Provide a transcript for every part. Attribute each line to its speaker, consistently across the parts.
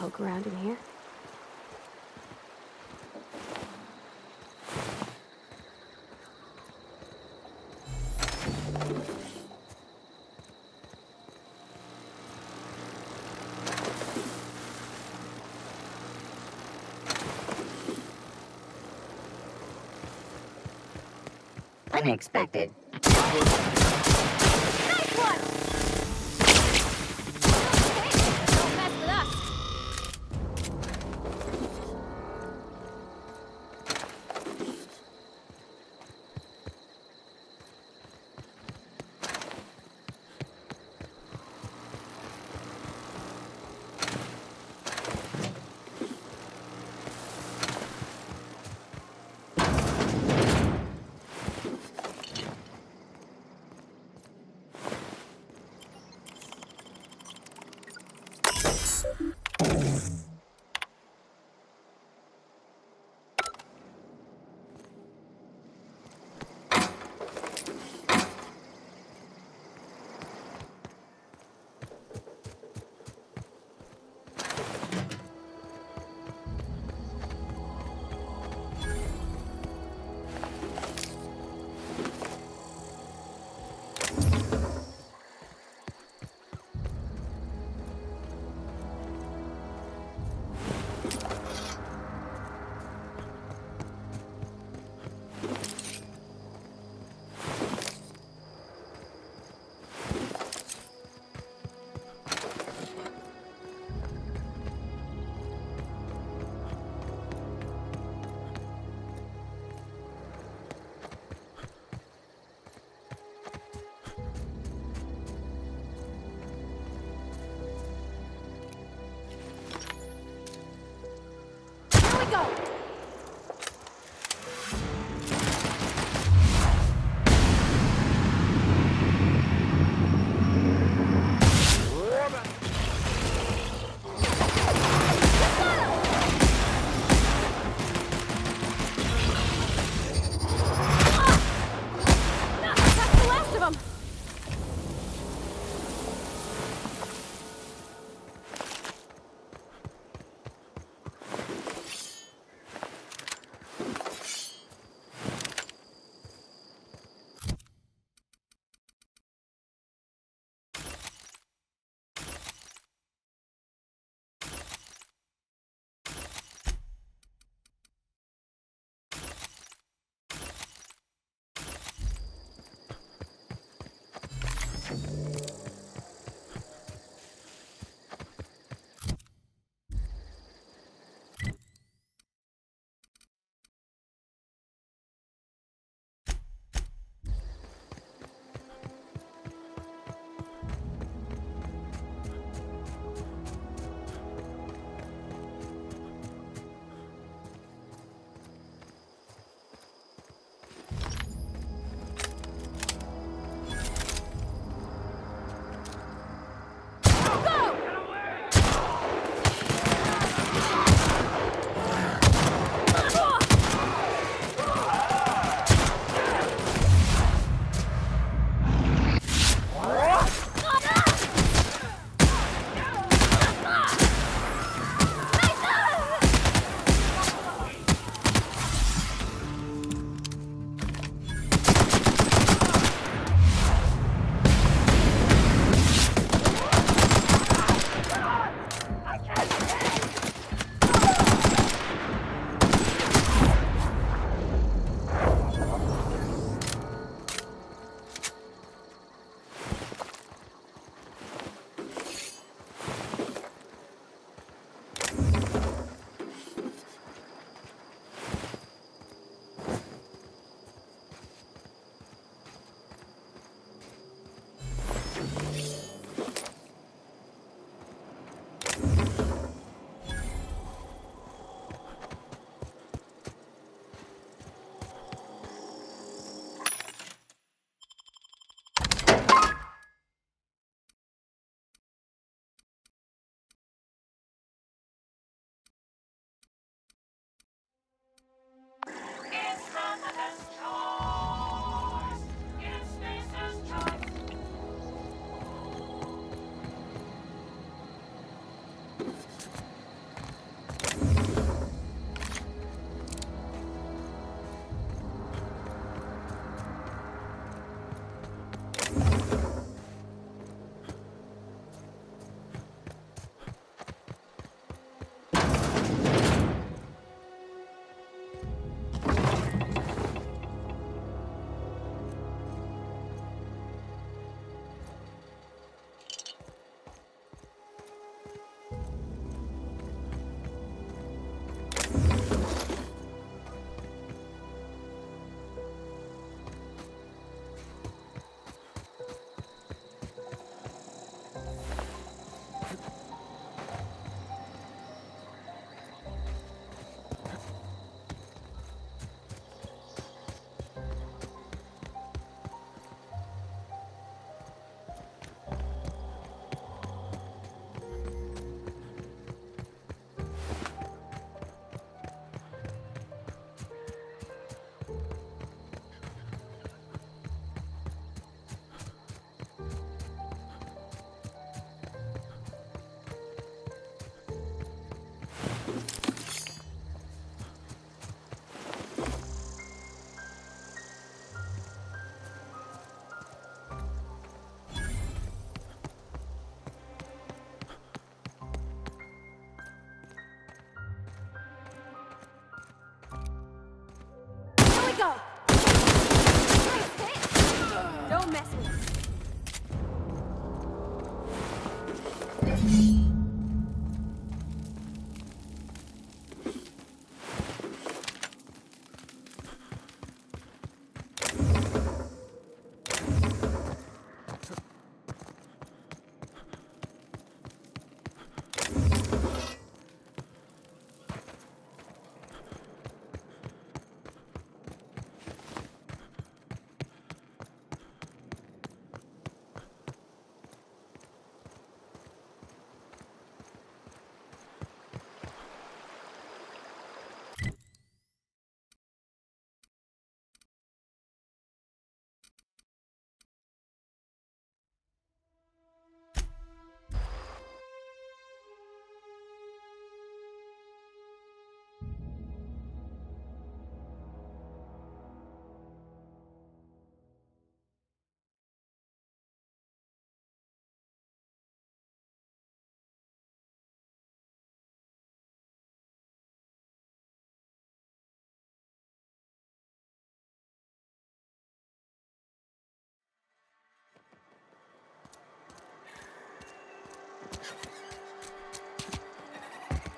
Speaker 1: poke around in here?
Speaker 2: Unexpected.
Speaker 3: Nice one! Okay, don't mess with us. go! Nice hit! Don't mess with us.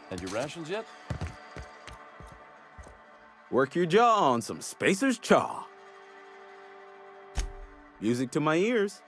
Speaker 1: Had your rations yet?
Speaker 4: Work your jaw on some Spacer's Chaw. Music to my ears.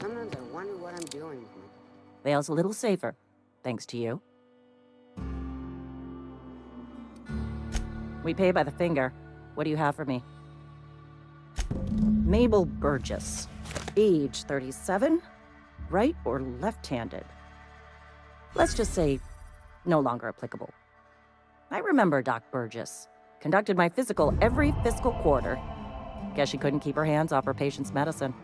Speaker 5: Sometimes I wonder what I'm doing with my...
Speaker 6: Vale's a little safer, thanks to you. We pay by the finger. What do you have for me? Mabel Burgess. Age 37? Right or left-handed? Let's just say no longer applicable. I remember Doc Burgess. Conducted my physical every fiscal quarter. Guess she couldn't keep her hands off her patient's medicine.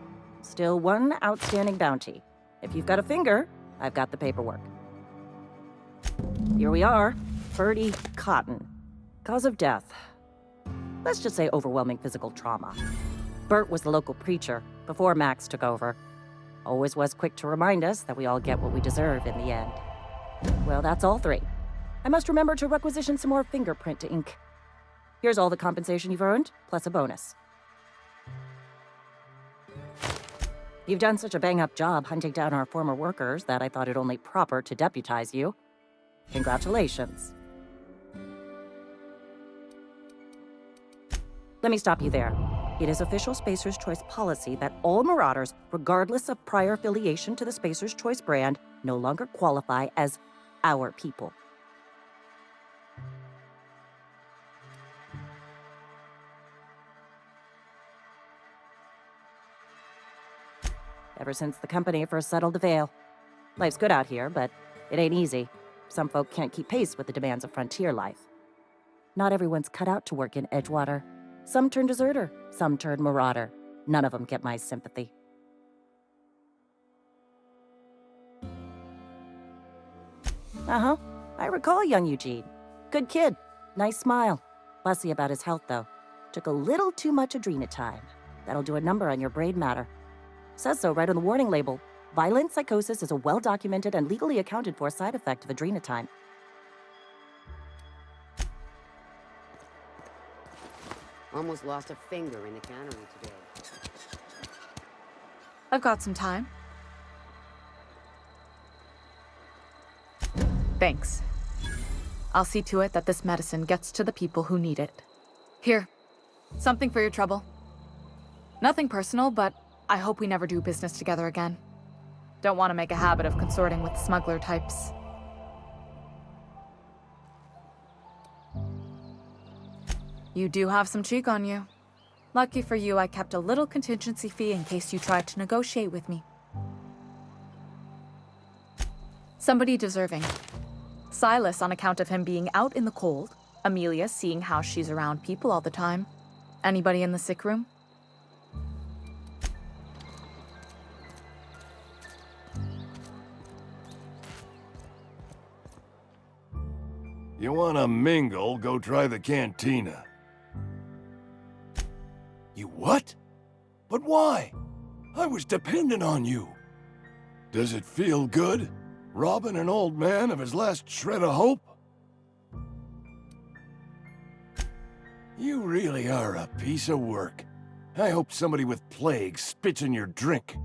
Speaker 6: Still one outstanding bounty. If you've got a finger, I've got the paperwork. Here we are. Birdie Cotton. Cause of death. Let's just say overwhelming physical trauma. Bert was the local preacher before Max took over. Always was quick to remind us that we all get what we deserve in the end. Well, that's all three. I must remember to requisition some more fingerprint to ink. Here's all the compensation you've earned, plus a bonus. You've done such a bang-up job hunting down our former workers that I thought it only proper to deputize you. Congratulations. Let me stop you there. It is official Spacer's Choice policy that all Marauders, regardless of prior affiliation to the Spacer's Choice brand, no longer qualify as our people. ever since the company first settled the Vale. Life's good out here, but it ain't easy. Some folk can't keep pace with the demands of frontier life. Not everyone's cut out to work in Edgewater. Some turn deserter, some turn marauder. None of them get my sympathy. Uh-huh. I recall young Eugene. Good kid. Nice smile. Fussy about his health, though. Took a little too much adrenatime. That'll do a number on your brain matter. Says so right on the warning label. Violent psychosis is a well-documented and legally accounted for side effect of adrenatime.
Speaker 5: Almost lost a finger in the cannery today.
Speaker 3: I've got some time. Thanks. I'll see to it that this medicine gets to the people who need it. Here, something for your trouble. Nothing personal, but I hope we never do business together again. Don't want to make a habit of consorting with smuggler types. You do have some cheek on you. Lucky for you, I kept a little contingency fee in case you tried to negotiate with me. Somebody deserving. Silas on account of him being out in the cold. Amelia seeing how she's around people all the time. Anybody in the sick room?
Speaker 7: You wanna mingle, go try the cantina. You what? But why? I was dependent on you. Does it feel good? Robbing an old man of his last shred of hope? You really are a piece of work. I hope somebody with plague spits in your drink.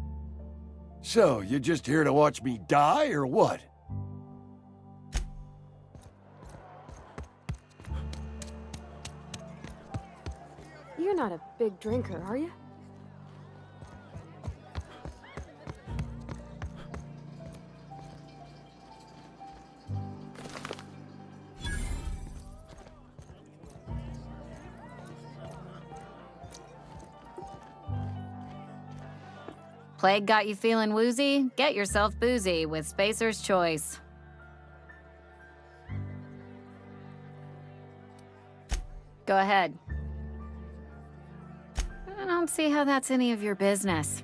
Speaker 7: So, you just here to watch me die, or what?
Speaker 8: You're not a big drinker, are you?
Speaker 2: Plague got you feeling woozy? Get yourself boozy with Spacer's Choice. Go ahead. I don't see how that's any of your business.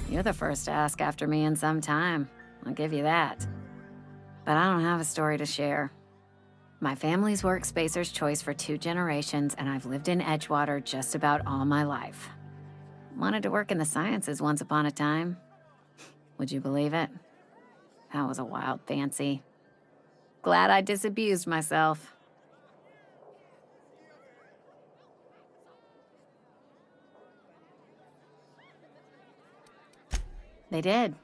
Speaker 2: You're the first to ask after me in some time. I'll give you that. But I don't have a story to share. My family's worked Spacer's Choice for 2 generations, and I've lived in Edgewater just about all my life. Wanted to work in the sciences once upon a time. Would you believe it? That was a wild fancy. Glad I disabused myself. They did.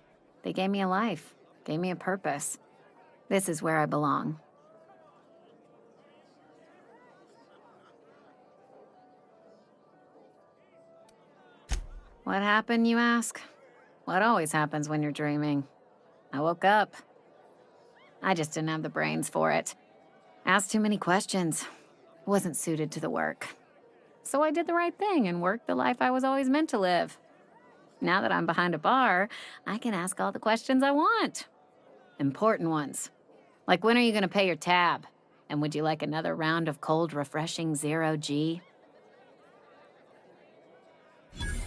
Speaker 2: They gave me a life, gave me a purpose. This is where I belong. What happened, you ask? What always happens when you're dreaming. I woke up. I just didn't have the brains for it. Asked too many questions. Wasn't suited to the work. So I did the right thing and worked the life I was always meant to live. Now that I'm behind a bar, I can ask all the questions I want. Important ones. Like, when are you gonna pay your tab? And would you like another round of cold, refreshing 0G?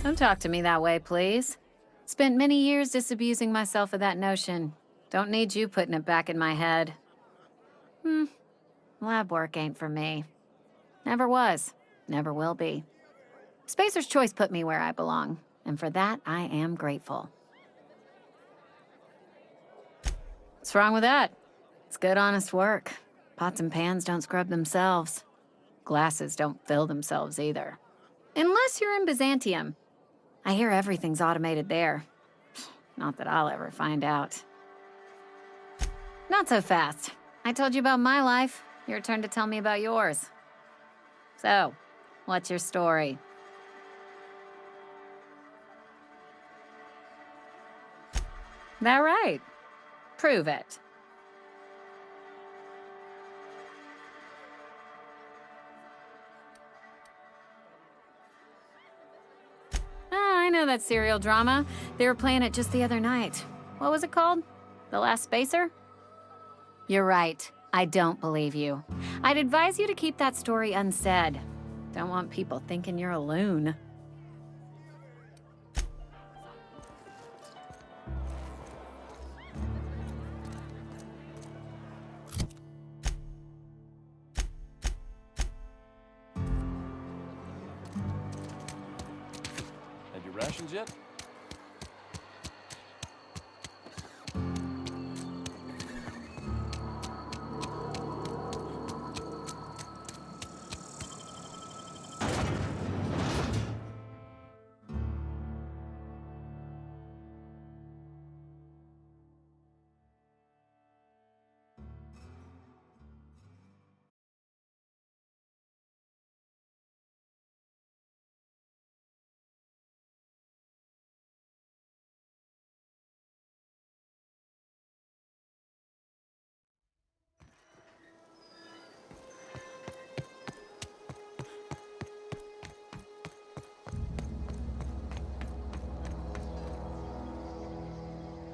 Speaker 2: Don't talk to me that way, please. Spent many years disabusing myself of that notion. Don't need you putting it back in my head. Lab work ain't for me. Never was. Never will be. Spacer's Choice put me where I belong, and for that, I am grateful. What's wrong with that? It's good, honest work. Pots and pans don't scrub themselves. Glasses don't fill themselves either. Unless you're in Byzantium. I hear everything's automated there. Not that I'll ever find out. Not so fast. I told you about my life. Your turn to tell me about yours. So, what's your story? That right? Prove it. know that serial drama. They were playing it just the other night. What was it called? The Last Spacer? You're right. I don't believe you. I'd advise you to keep that story unsaid. Don't want people thinking you're a loon.
Speaker 1: Had your rations yet?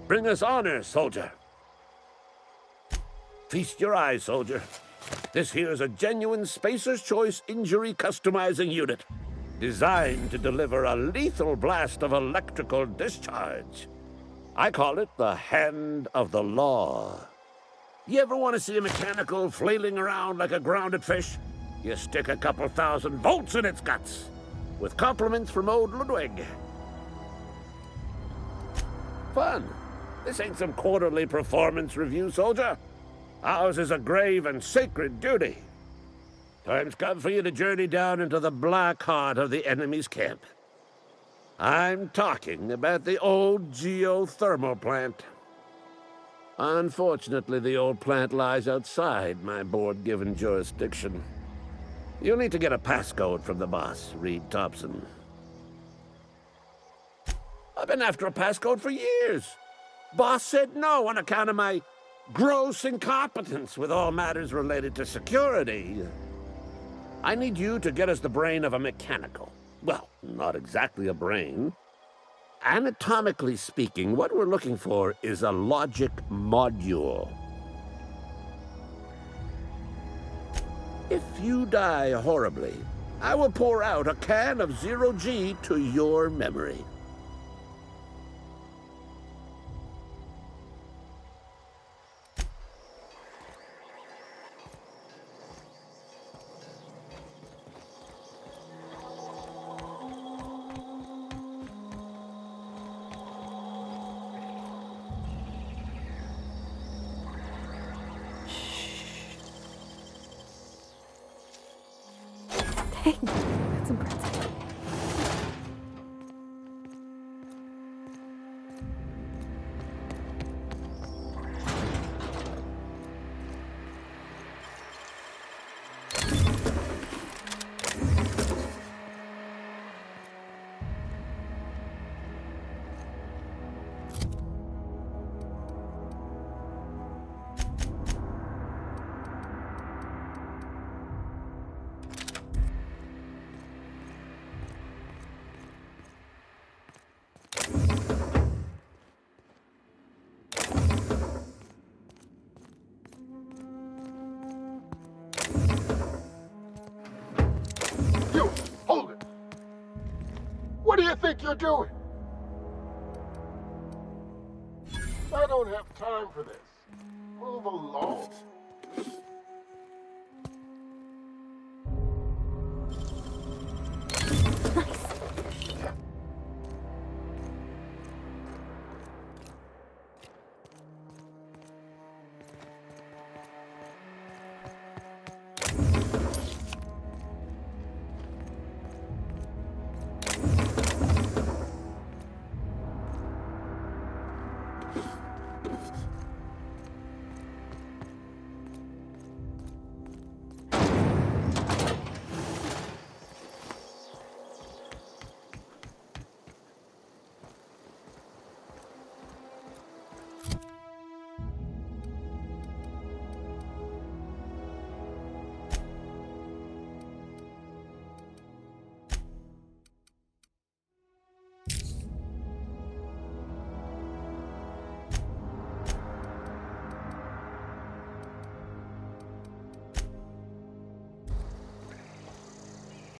Speaker 9: Bring us honor, soldier. Feast your eyes, soldier. This here's a genuine Spacer's Choice injury customizing unit, designed to deliver a lethal blast of electrical discharge. I call it the Hand of the Law. You ever want to see a mechanical flailing around like a grounded fish? You stick a couple thousand volts in its guts. With compliments from old Ludwig. Fun. This ain't some quarterly performance review, soldier. Ours is a grave and sacred duty. Time's come for you to journey down into the black heart of the enemy's camp. I'm talking about the old geothermal plant. Unfortunately, the old plant lies outside my board-given jurisdiction. You'll need to get a passcode from the boss, Reed Thompson. I've been after a passcode for years. Boss said no on account of my gross incompetence with all matters related to security. I need you to get us the brain of a mechanical. Well, not exactly a brain. Anatomically speaking, what we're looking for is a logic module. If you die horribly, I will pour out a can of 0G to your memory.
Speaker 8: Dang, that's impressive.
Speaker 7: You, hold it! What do you think you're doing? I don't have time for this. Move along.